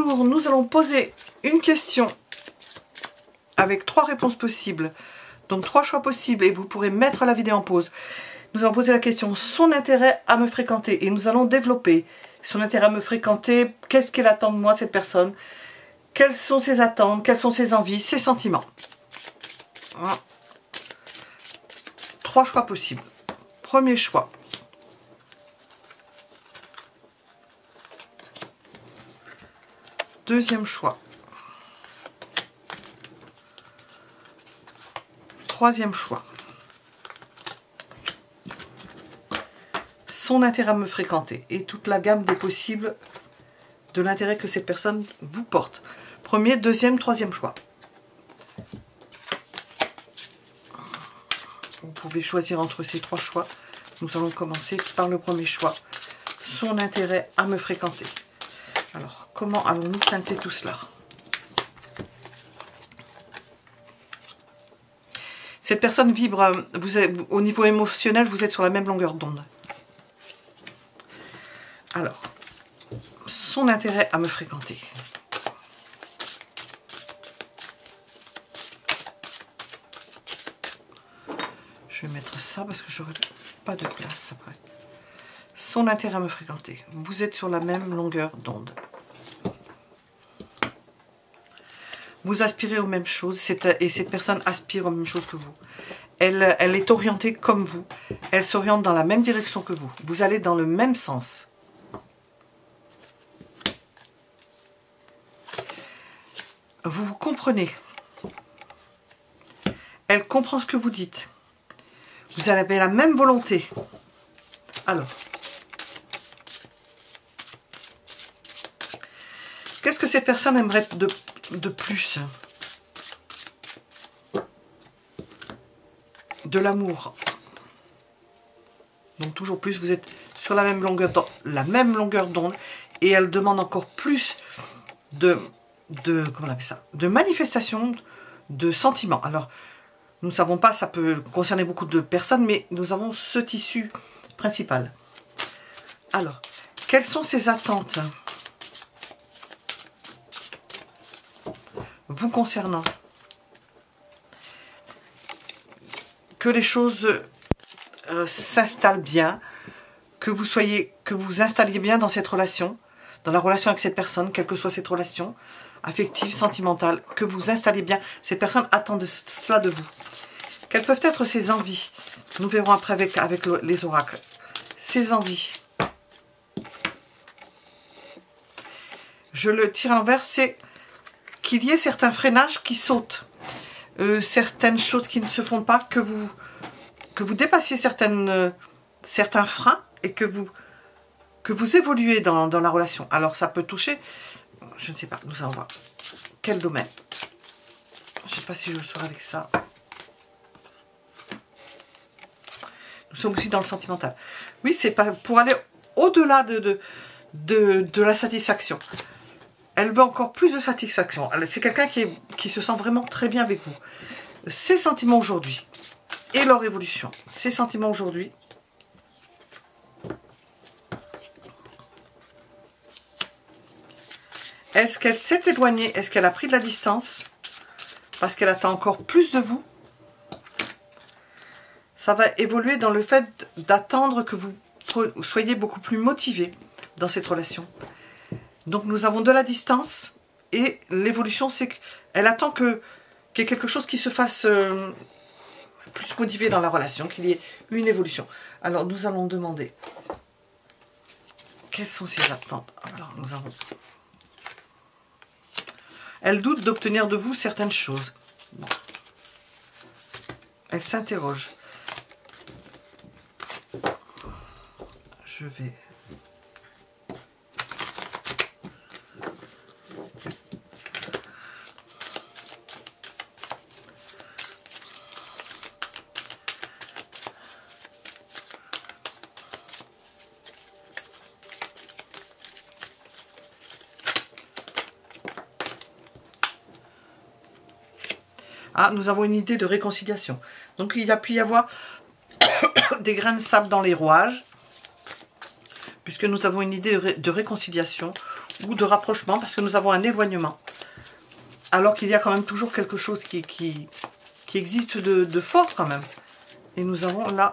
Bonjour, nous allons poser une question avec 3 réponses possibles. Donc 3 choix possibles et vous pourrez mettre la vidéo en pause. Nous allons poser la question, son intérêt à me fréquenter, et nous allons développer son intérêt à me fréquenter. Qu'est-ce qu'elle attend de moi, cette personne? Quelles sont ses attentes? Quelles sont ses envies? Ses sentiments? Voilà. 3 choix possibles. Premier choix. Deuxième choix. Troisième choix. Son intérêt à me fréquenter et toute la gamme des possibles de l'intérêt que cette personne vous porte. Premier, deuxième, troisième choix. Vous pouvez choisir entre ces 3 choix. Nous allons commencer par le premier choix. Son intérêt à me fréquenter. Alors, comment allons-nous teinter tout cela? Cette personne vibre, au niveau émotionnel, vous êtes sur la même longueur d'onde. Alors, son intérêt à me fréquenter. Je vais mettre ça parce que je n'aurai pas de place après. Son intérêt à me fréquenter. Vous êtes sur la même longueur d'onde. Vous aspirez aux mêmes choses et cette personne aspire aux mêmes choses que vous. Elle est orientée comme vous. Elle s'oriente dans la même direction que vous. Vous allez dans le même sens. Vous vous comprenez. Elle comprend ce que vous dites. Vous avez la même volonté. Alors, qu'est-ce que cette personne aimerait de plus? De l'amour. Donc toujours plus, vous êtes sur la même longueur d'onde et elle demande encore plus comment on appelle ça, de manifestation de sentiments. Alors, nous ne savons pas, ça peut concerner beaucoup de personnes, mais nous avons ce tissu principal. Alors, quelles sont ses attentes vous concernant? Que les choses s'installent bien, que vous installiez bien dans cette relation, dans la relation avec cette personne, quelle que soit cette relation, affective, sentimentale, que vous installiez bien. Cette personne attend cela de vous. Quelles peuvent être ses envies? Nous verrons après avec les oracles. Ses envies. Je le tire à l'envers, c'est qu'il y ait certains freinages qui sautent. Certaines choses qui ne se font pas, que vous dépassiez certains freins et que vous évoluez dans la relation. Alors ça peut toucher, je ne sais pas, nous allons voir. Quel domaine? Je ne sais pas si je serai avec ça. Nous sommes aussi dans le sentimental. Oui, c'est pas pour aller au-delà de la satisfaction. Elle veut encore plus de satisfaction. C'est quelqu'un qui se sent vraiment très bien avec vous. Ses sentiments aujourd'hui et leur évolution. Ses sentiments aujourd'hui. Est-ce qu'elle s'est éloignée? Est-ce qu'elle a pris de la distance? Parce qu'elle attend encore plus de vous. Ça va évoluer dans le fait d'attendre que vous soyez beaucoup plus motivé dans cette relation. Donc nous avons de la distance et l'évolution, c'est qu'elle attend qu'il y ait quelque chose qui se fasse plus motivé dans la relation, qu'il y ait une évolution. Alors nous allons demander quelles sont ses attentes. Alors nous avons... Elle doute d'obtenir de vous certaines choses. Bon. Elle s'interroge. Je vais... Ah, nous avons une idée de réconciliation. Donc il a pu y avoir des grains de sable dans les rouages, puisque nous avons une idée de réconciliation ou de rapprochement, parce que nous avons un éloignement. Alors qu'il y a quand même toujours quelque chose qui existe de fort quand même. Et nous avons là...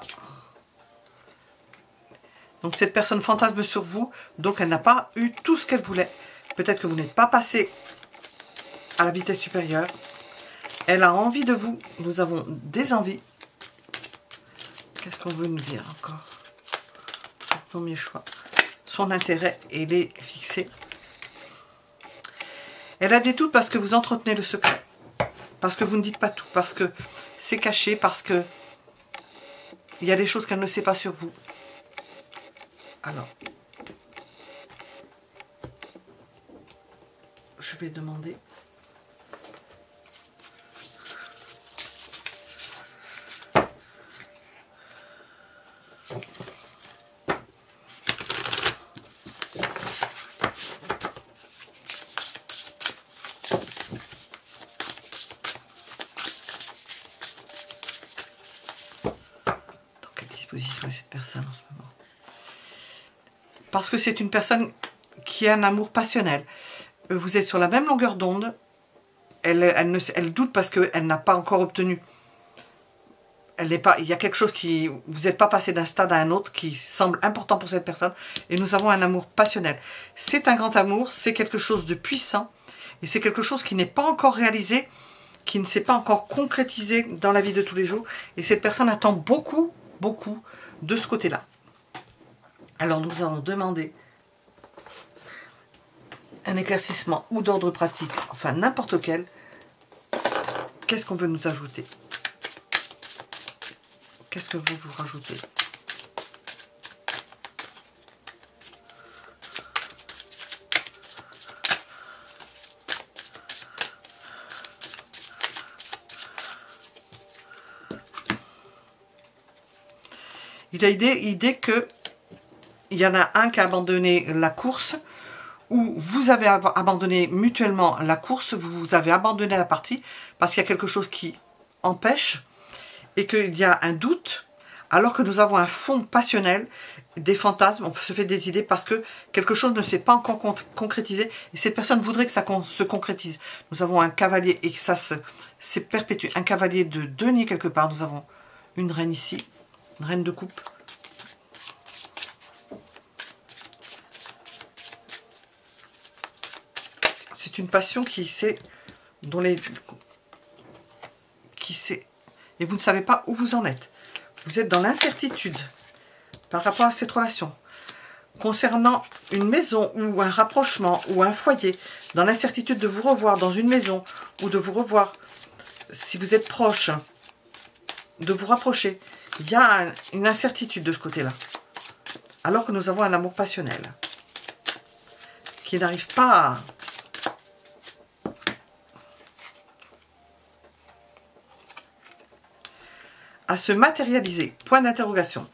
Donc cette personne fantasme sur vous, donc elle n'a pas eu tout ce qu'elle voulait. Peut-être que vous n'êtes pas passé à la vitesse supérieure. Elle a envie de vous, nous avons des envies. Qu'est-ce qu'on veut nous dire encore? Son premier choix. Son intérêt, il est fixé. Elle a des doutes parce que vous entretenez le secret. Parce que vous ne dites pas tout. Parce que c'est caché. Parce que il y a des choses qu'elle ne sait pas sur vous. Alors, je vais demander. Position est cette personne en ce moment. Parce que c'est une personne qui a un amour passionnel. Vous êtes sur la même longueur d'onde. Elle doute parce qu'elle n'a pas encore obtenu. Il y a quelque chose qui... Vous n'êtes pas passé d'un stade à un autre qui semble important pour cette personne. Et nous avons un amour passionnel. C'est un grand amour. C'est quelque chose de puissant. Et c'est quelque chose qui n'est pas encore réalisé. Qui ne s'est pas encore concrétisé dans la vie de tous les jours. Et cette personne attend beaucoup de ce côté-là. Alors nous allons demander un éclaircissement ou d'ordre pratique, enfin n'importe lequel. Qu'est-ce qu'on veut nous ajouter? Qu'est-ce que vous rajoutez? Il a idée que il y en a un qui a abandonné la course, ou vous avez abandonné mutuellement la course, vous avez abandonné la partie, parce qu'il y a quelque chose qui empêche, et qu'il y a un doute, alors que nous avons un fond passionnel, des fantasmes, on se fait des idées, parce que quelque chose ne s'est pas encore concrétisé, et cette personne voudrait que ça se concrétise. Nous avons un cavalier, et que ça se perpétue, un cavalier de denier quelque part, nous avons une reine ici, une reine de coupe. C'est une passion qui sait, et vous ne savez pas où vous en êtes. Vous êtes dans l'incertitude par rapport à cette relation. Concernant une maison ou un rapprochement ou un foyer, dans l'incertitude de vous revoir dans une maison ou de vous revoir, si vous êtes proche, de vous rapprocher. Il y a une incertitude de ce côté-là. Alors que nous avons un amour passionnel qui n'arrive pas à se matérialiser. Point d'interrogation.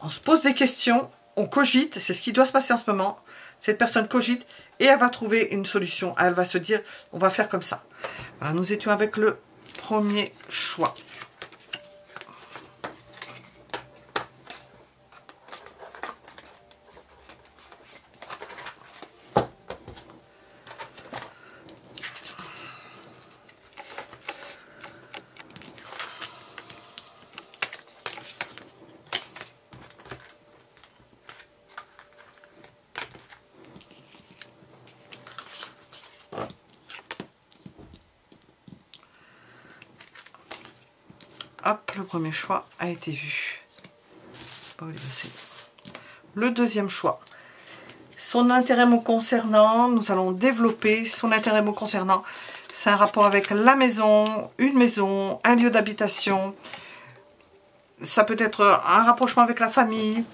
On se pose des questions, on cogite, c'est ce qui doit se passer en ce moment. Cette personne cogite et elle va trouver une solution. Elle va se dire, on va faire comme ça. Alors, nous étions avec le premier choix. Hop, le premier choix a été vu. Le deuxième choix. Son intérêt me concernant, nous allons développer son intérêt me concernant. C'est un rapport avec la maison, une maison, un lieu d'habitation. Ça peut être un rapprochement avec la famille.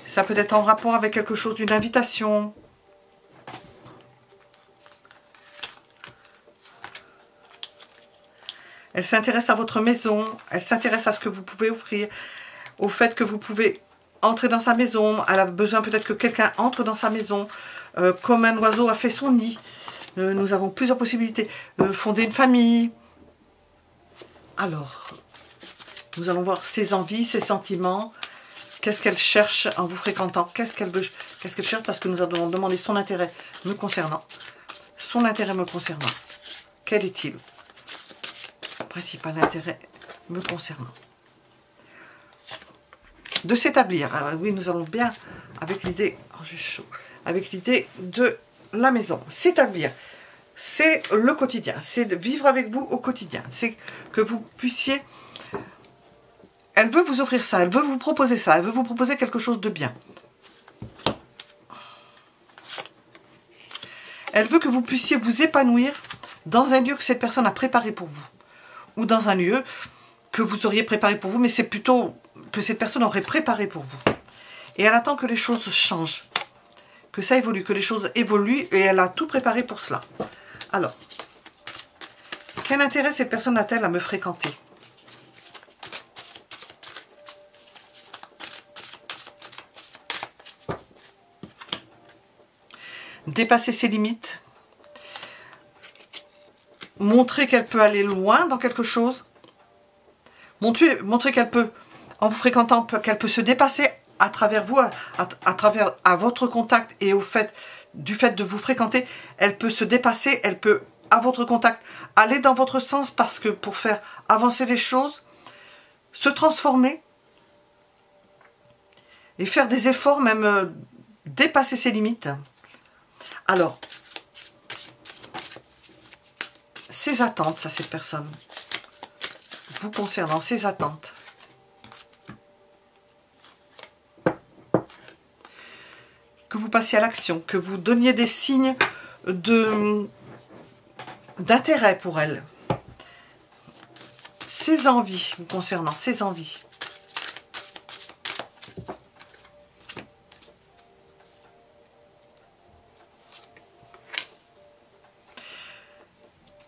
Ça peut être en rapport avec quelque chose d'une invitation. Elle s'intéresse à votre maison, elle s'intéresse à ce que vous pouvez offrir, au fait que vous pouvez entrer dans sa maison. Elle a besoin peut-être que quelqu'un entre dans sa maison, comme un oiseau a fait son nid. Nous avons plusieurs possibilités. Fonder une famille. Alors, nous allons voir ses envies, ses sentiments. Qu'est-ce qu'elle cherche en vous fréquentant? Qu'est-ce qu'elle veut? Qu'est-ce qu'elle cherche? Parce que nous avons demandé son intérêt me concernant. Son intérêt me concernant. Quel est-il? Principal intérêt me concernant. De s'établir. Alors oui, nous allons bien avec l'idée, oh, j'ai chaud, avec l'idée de la maison. S'établir, c'est le quotidien. C'est de vivre avec vous au quotidien. C'est que vous puissiez... Elle veut vous offrir ça, elle veut vous proposer ça, elle veut vous proposer quelque chose de bien. Elle veut que vous puissiez vous épanouir dans un lieu que cette personne a préparé pour vous. Ou dans un lieu que vous auriez préparé pour vous, mais c'est plutôt que cette personne aurait préparé pour vous. Et elle attend que les choses changent, que ça évolue, que les choses évoluent, et elle a tout préparé pour cela. Alors, quel intérêt cette personne a-t-elle à me fréquenter? Dépasser ses limites, montrer qu'elle peut aller loin dans quelque chose, montrer qu'elle peut, en vous fréquentant, qu'elle peut se dépasser à travers vous, à travers votre contact et du fait de vous fréquenter, elle peut se dépasser, elle peut, à votre contact, aller dans votre sens parce que pour faire avancer les choses, se transformer et faire des efforts, même dépasser ses limites. Alors, ses attentes, ça, cette personne, vous concernant, ses attentes. Que vous passiez à l'action, que vous donniez des signes d'intérêt pour elle. Ses envies, vous concernant, ses envies.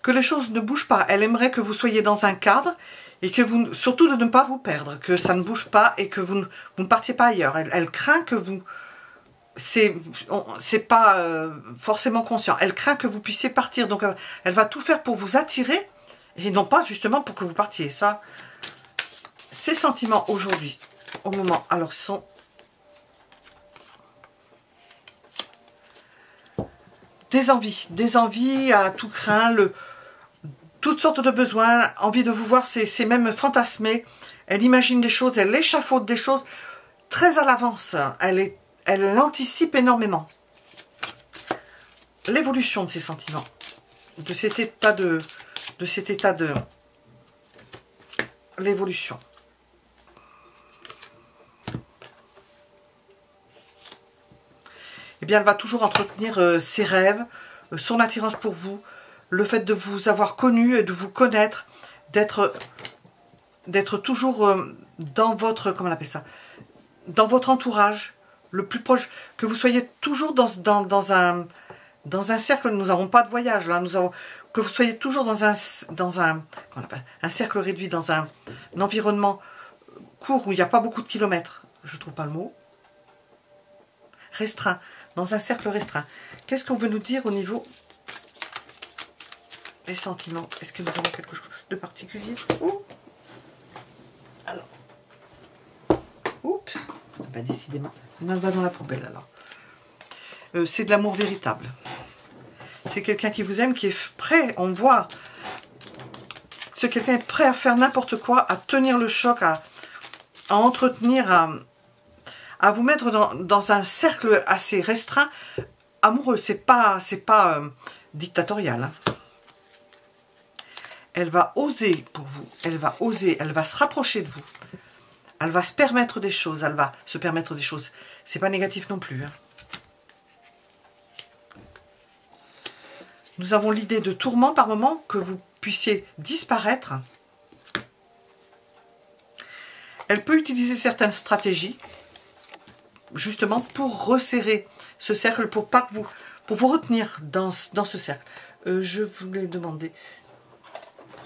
Que les choses ne bougent pas. Elle aimerait que vous soyez dans un cadre et que vous, surtout de ne pas vous perdre, que ça ne bouge pas et que vous ne partiez pas ailleurs. Elle craint que vous, c'est pas forcément conscient, elle craint que vous puissiez partir. Donc elle va tout faire pour vous attirer et non pas justement pour que vous partiez. Ça, ces sentiments aujourd'hui, au moment, alors sont des envies à tout craint, toutes sortes de besoins, envie de vous voir, c'est même fantasmé. Elle imagine des choses, elle échafaude des choses très à l'avance. Elle anticipe énormément. L'évolution de ses sentiments, de cet état de l'évolution. Eh bien, elle va toujours entretenir ses rêves, son attirance pour vous, le fait de vous avoir connu et de vous connaître, d'être toujours dans votre, comment on appelle ça, dans votre entourage, le plus proche, que vous soyez toujours dans un cercle. Nous n'avons pas de voyage là, que vous soyez toujours dans un cercle réduit, dans un environnement court où il n'y a pas beaucoup de kilomètres. Je ne trouve pas le mot. Restreint, dans un cercle restreint. Qu'est-ce qu'on veut nous dire au niveau des sentiments? Est-ce que nous avons quelque chose de particulier? Alors, oups, ben décidément, on va dans la poubelle alors. C'est de l'amour véritable. C'est quelqu'un qui vous aime, qui est prêt, on voit. Ce quelqu'un est prêt à faire n'importe quoi, à tenir le choc, à entretenir, à vous mettre dans un cercle assez restreint, amoureux. C'est pas dictatorial. Hein. Elle va oser pour vous, elle va oser, elle va se rapprocher de vous. Elle va se permettre des choses, elle va se permettre des choses. C'est pas négatif non plus. Hein. Nous avons l'idée de tourment par moment, que vous puissiez disparaître. Elle peut utiliser certaines stratégies, justement pour resserrer ce cercle, pour vous retenir dans ce cercle. Je voulais demander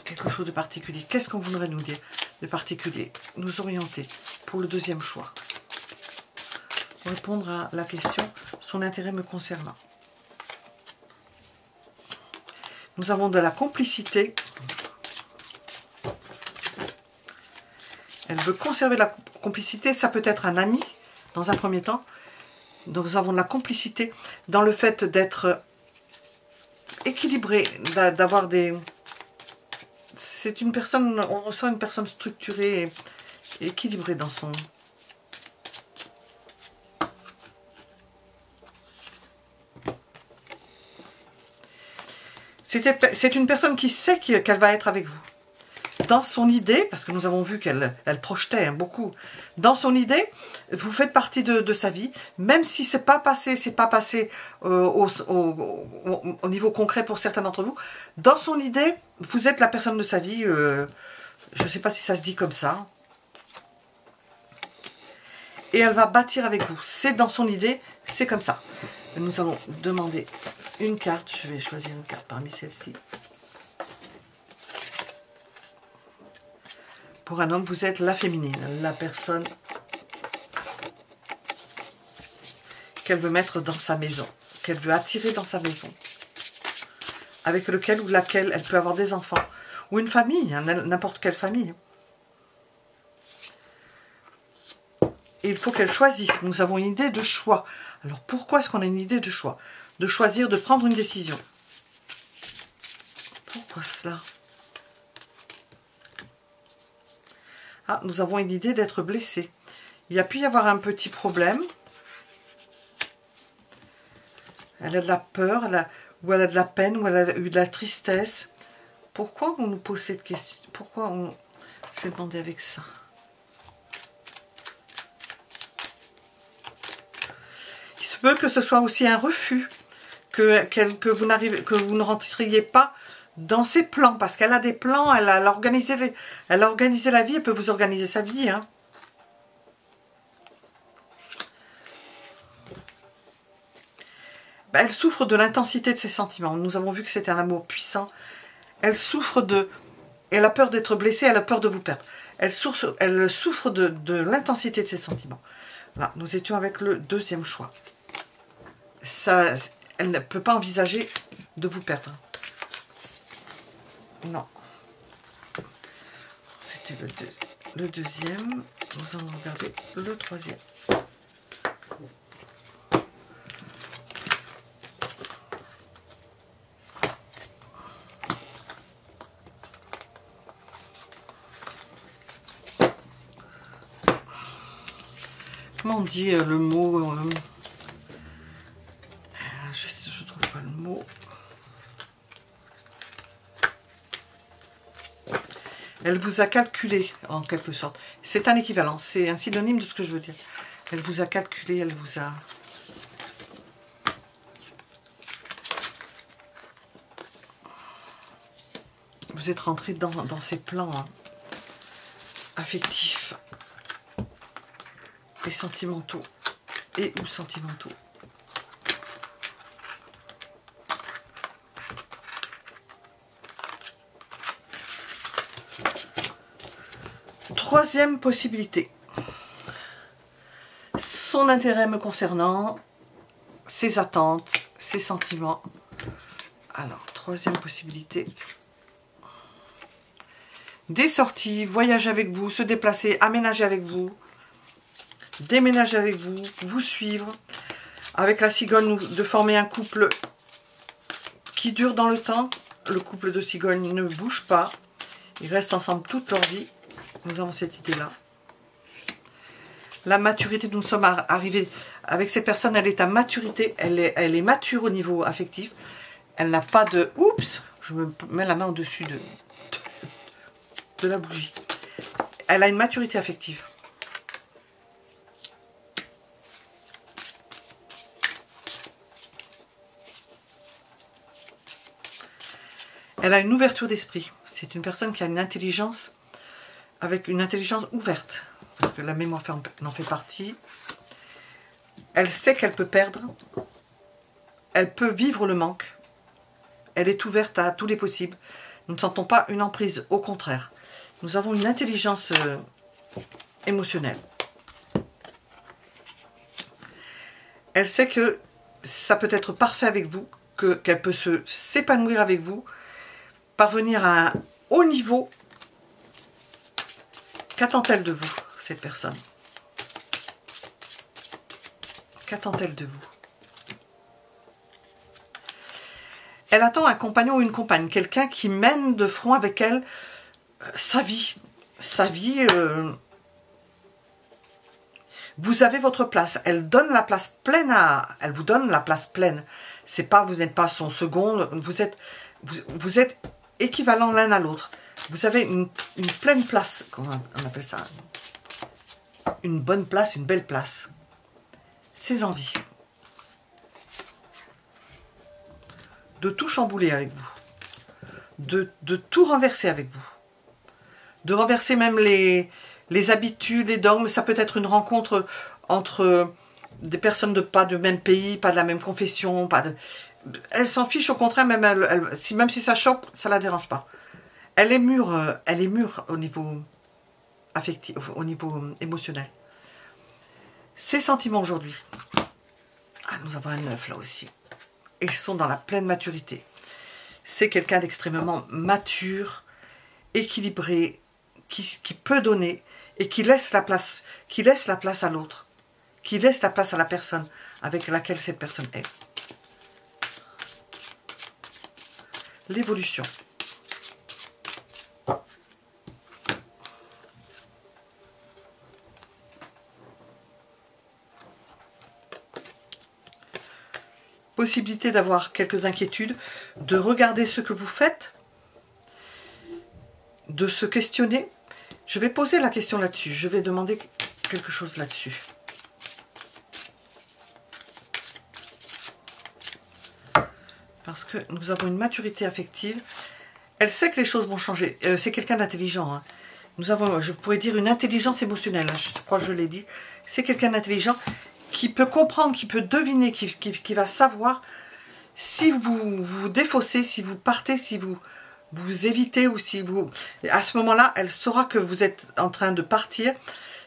quelque chose de particulier. Qu'est-ce qu'on voudrait nous dire de particulier? Nous orienter pour le deuxième choix. Pour répondre à la question, son intérêt me concernant. Nous avons de la complicité. Elle veut conserver la complicité, ça peut être un ami, dans un premier temps. Donc nous avons de la complicité dans le fait d'être équilibré, d'avoir des... C'est une personne, on ressent une personne structurée et équilibrée dans son... C'est une personne qui sait qu'elle va être avec vous. Dans son idée, parce que nous avons vu qu'elle projetait beaucoup, dans son idée, vous faites partie de sa vie, même si c'est pas passé au niveau concret pour certains d'entre vous. Dans son idée, vous êtes la personne de sa vie, je ne sais pas si ça se dit comme ça. Et elle va bâtir avec vous. C'est dans son idée, c'est comme ça. Nous allons demander une carte. Je vais choisir une carte parmi celles-ci. Pour un homme, vous êtes la féminine, la personne qu'elle veut mettre dans sa maison, qu'elle veut attirer dans sa maison, avec lequel ou laquelle elle peut avoir des enfants, ou une famille, hein, n'importe quelle famille. Et il faut qu'elle choisisse. Nous avons une idée de choix. Alors pourquoi est-ce qu'on a une idée de choix? De choisir, de prendre une décision. Pourquoi cela? Ah, nous avons une idée d'être blessé. Il y a pu y avoir un petit problème. Elle a de la peur, ou elle a de la peine, ou elle a eu de la tristesse. Pourquoi on nous pose cette question? Pourquoi on... Je vais demander avec ça. Il se peut que ce soit aussi un refus, que vous ne rentriez pas dans ses plans, parce qu'elle a des plans, elle a organisé la vie, elle peut vous organiser sa vie. Hein. Ben, elle souffre de l'intensité de ses sentiments. Nous avons vu que c'était un amour puissant. Elle souffre de... Elle a peur d'être blessée, elle a peur de vous perdre. Elle souffre de l'intensité de ses sentiments. Là, nous étions avec le deuxième choix. Ça, elle ne peut pas envisager de vous perdre. Non. C'était le deuxième. Nous allons regarder le troisième. Comment on dit le mot je trouve pas le mot. Elle vous a calculé, en quelque sorte. C'est un équivalent, c'est un synonyme de ce que je veux dire. Elle vous a calculé, elle vous a... Vous êtes rentré dans ces plans hein, affectifs et sentimentaux. Et ou sentimentaux. Troisième possibilité. Son intérêt me concernant, ses attentes, ses sentiments. Alors, troisième possibilité. Des sorties, voyager avec vous, se déplacer, aménager avec vous, déménager avec vous, vous suivre. Avec la cigogne, de former un couple qui dure dans le temps. Le couple de cigogne ne bouge pas. Ils restent ensemble toute leur vie. Nous avons cette idée-là. La maturité, nous sommes arrivés avec cette personne, elle est à maturité, elle est mature au niveau affectif. Elle n'a pas de... Oups, je me mets la main au-dessus de la bougie. Elle a une maturité affective. Elle a une ouverture d'esprit. C'est une personne qui a une intelligence, avec une intelligence ouverte. Parce que la mémoire en fait partie. Elle sait qu'elle peut perdre. Elle peut vivre le manque. Elle est ouverte à tous les possibles. Nous ne sentons pas une emprise, au contraire. Nous avons une intelligence émotionnelle. Elle sait que ça peut être parfait avec vous, qu'elle peut s'épanouir avec vous, parvenir à un haut niveau. Qu'attend-elle de vous, cette personne? Qu'attend-elle de vous? Elle attend un compagnon ou une compagne, quelqu'un qui mène de front avec elle sa vie. Sa vie, vous avez votre place. Elle donne la place pleine à... Elle vous donne la place pleine. C'est pas, vous n'êtes pas son second, vous êtes équivalents l'un à l'autre. Vous avez une pleine place, comment on appelle ça? Une bonne place, une belle place. Ses envies. De tout chambouler avec vous. De tout renverser avec vous. De renverser même les habitudes, les dogmes. Ça peut être une rencontre entre des personnes pas de même pays, pas de la même confession. Elle s'en fiche, au contraire, même si ça choque, ça ne la dérange pas. Elle est mûre au niveau affectif, au niveau émotionnel. Ses sentiments aujourd'hui. Ah, nous avons un 9 là aussi. Ils sont dans la pleine maturité. C'est quelqu'un d'extrêmement mature, équilibré, qui peut donner et qui laisse la place à l'autre, qui laisse la place à la personne avec laquelle cette personne est. L'évolution. Possibilité d'avoir quelques inquiétudes, de regarder ce que vous faites, de se questionner. Je vais poser la question là-dessus, je vais demander quelque chose là-dessus. Parce que nous avons une maturité affective. Elle sait que les choses vont changer. C'est quelqu'un d'intelligent. Hein. Nous avons, je pourrais dire, une intelligence émotionnelle. Hein. Je crois que je l'ai dit. C'est quelqu'un d'intelligent qui peut comprendre, qui peut deviner, qui va savoir si vous vous défaussez, si vous partez, si vous évitez ou si vous... À ce moment-là, elle saura que vous êtes en train de partir.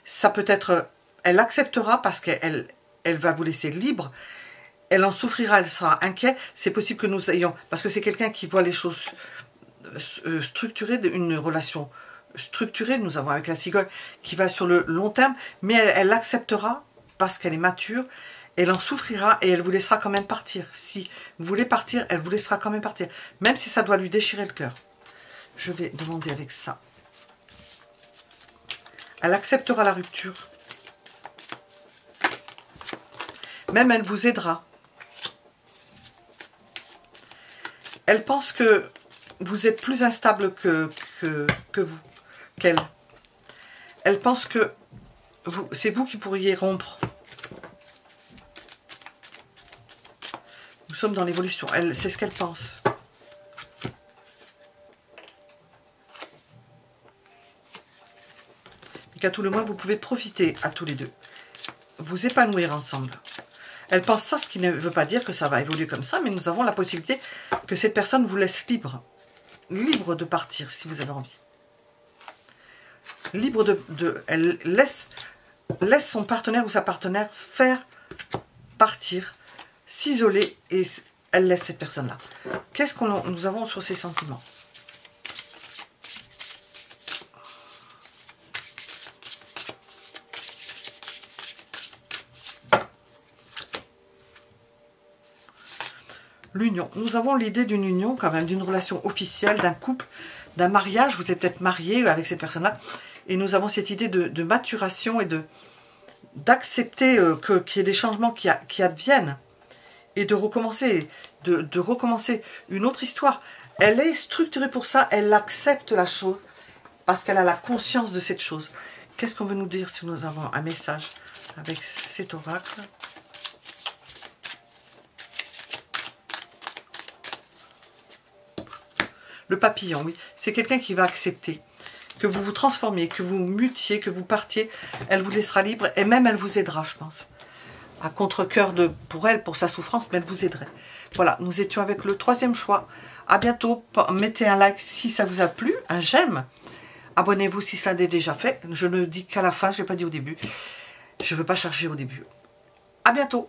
Ça peut être... Elle acceptera parce qu'elle va vous laisser libre. Elle en souffrira, elle sera inquiète. C'est possible que nous ayons... Parce que c'est quelqu'un qui voit les choses structurées, une relation structurée, nous avons avec la cigogne, qui va sur le long terme. Mais elle acceptera parce qu'elle est mature. Elle en souffrira et elle vous laissera quand même partir. Si vous voulez partir, elle vous laissera quand même partir. Même si ça doit lui déchirer le cœur. Je vais demander avec ça. Elle acceptera la rupture. Même elle vous aidera. Elle pense que vous êtes plus instable que vous, qu'elle. Elle pense que c'est vous qui pourriez rompre. Nous sommes dans l'évolution. C'est ce qu'elle pense. Et qu'à tout le moins, vous pouvez profiter à tous les deux. Vous épanouir ensemble. Elle pense ça, ce qui ne veut pas dire que ça va évoluer comme ça, mais nous avons la possibilité que cette personne vous laisse libre. Libre de partir, si vous avez envie. Libre elle laisse son partenaire ou sa partenaire faire partir, s'isoler, et elle laisse cette personne-là. Qu'est-ce que nous avons sur ces sentiments? L'union. Nous avons l'idée d'une union quand même, d'une relation officielle, d'un couple, d'un mariage. Vous êtes peut-être marié avec cette personne-là. Et nous avons cette idée de maturation et d'accepter qu'il y ait des changements qui adviennent. Et de recommencer, de recommencer une autre histoire. Elle est structurée pour ça. Elle accepte la chose parce qu'elle a la conscience de cette chose. Qu'est-ce qu'on veut nous dire si nous avons un message avec cet oracle ? Le papillon, oui. C'est quelqu'un qui va accepter que vous vous transformiez, que vous mutiez, que vous partiez. Elle vous laissera libre et même elle vous aidera, je pense. À contre-cœur pour elle, pour sa souffrance, mais elle vous aiderait. Voilà, nous étions avec le 3e choix. À bientôt. Mettez un like si ça vous a plu, un j'aime. Abonnez-vous si cela est déjà fait. Je ne dis qu'à la fin, je n'ai pas dit au début. Je ne veux pas chercher au début. À bientôt.